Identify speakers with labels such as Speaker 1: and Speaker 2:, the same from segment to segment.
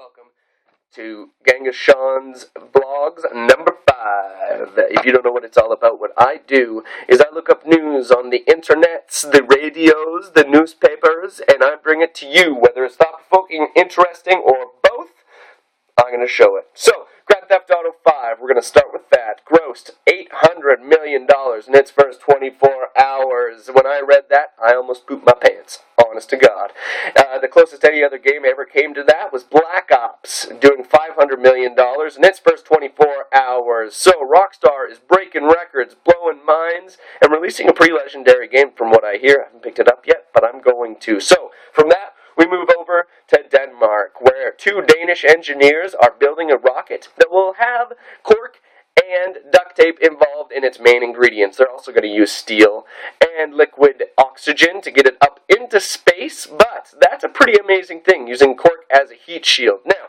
Speaker 1: Welcome to Genghis Sean's Vlogs number 5. If you don't know what it's all about, what I do is I look up news on the internets, the radios, the newspapers, and I bring it to you, whether it's thought-provoking, interesting, or both. I'm going to show it. So, Grand Theft Auto 5, we're going to start with that. Grossed $800 million in its first 24 hours. When I read that, I almost pooped my pants. Honest to God. The closest any other game ever came to that was Black Ops, doing $500 million in its first 24 hours. So, Rockstar is breaking records, blowing minds, and releasing a pretty legendary game from what I hear. I haven't picked it up yet, but I'm going to. So, from that, we move over to Denmark, where 2 Danish engineers are building a rocket that will have cork and duct tape involved in its main ingredients. They're also going to use steel and liquid oxygen to get it up into space, but that's a pretty amazing thing, using cork as a heat shield. Now,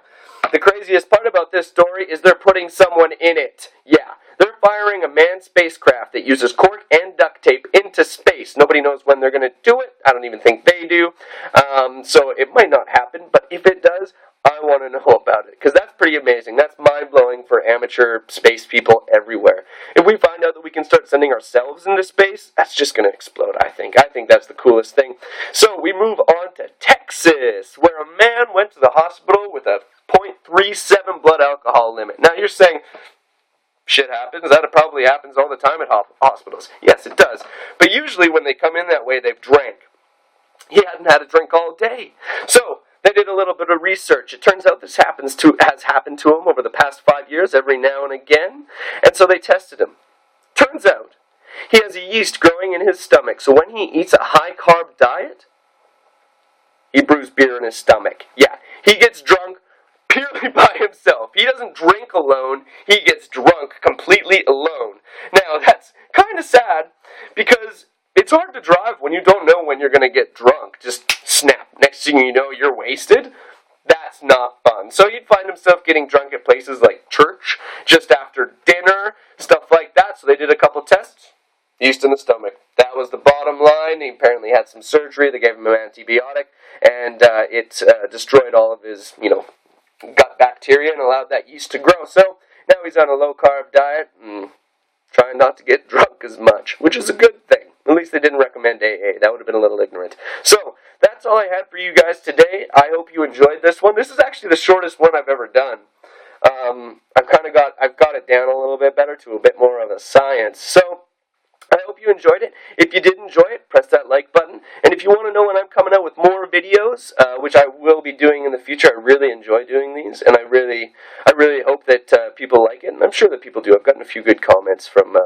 Speaker 1: the craziest part about this story is they're putting someone in it. Yeah, they're firing a manned spacecraft that uses cork and duct tape into space. Nobody knows when they're going to do it. I don't even think they do. So it might not happen, but if it does, I want to know about it, because that's pretty amazing. That's mind-blowing for amateur space people everywhere. If we find out that we can start sending ourselves into space, that's just going to explode, I think. I think that's the coolest thing. So we move on to Texas, where a man went to the hospital with a .37 blood alcohol limit. Now you're saying, shit happens. That probably happens all the time at hospitals. Yes, it does. But usually when they come in that way, they've drank. He hadn't had a drink all day. So they did a little bit of research. It turns out this has happened to him over the past 5 years, every now and again. And so they tested him. Turns out he has a yeast growing in his stomach. So when he eats a high-carb diet, he brews beer in his stomach. Yeah, he gets drunk purely by himself. He doesn't drink alone. He gets drunk completely alone. Now, that's kind of sad, because it's hard to drive when you don't know when you're going to get drunk. Just snap. Next thing you know, you're wasted. That's not fun. So he'd find himself getting drunk at places like church, just after dinner, stuff like that. So they did a couple tests. Yeast in the stomach. That was the bottom line. He apparently had some surgery. They gave him an antibiotic, and it destroyed all of his, gut bacteria and allowed that yeast to grow. So now he's on a low-carb diet and trying not to get drunk as much, which is a good thing. At least they didn't recommend AA. That would have been a little ignorant. So that's all I had for you guys today. I hope you enjoyed this one. This is actually the shortest one I've ever done. I've got it down a little bit better to a bit more of a science. So I hope you enjoyed it. If you did enjoy it, press that like button. And if you want to know when I'm coming out with more videos, which I will be doing in the future, I really enjoy doing these, and I really hope that people like it, and I'm sure that people do. I've gotten a few good comments from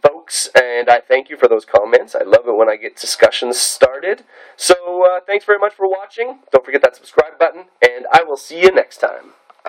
Speaker 1: folks, and I thank you for those comments. I love it when I get discussions started. So thanks very much for watching. Don't forget that subscribe button, and I will see you next time.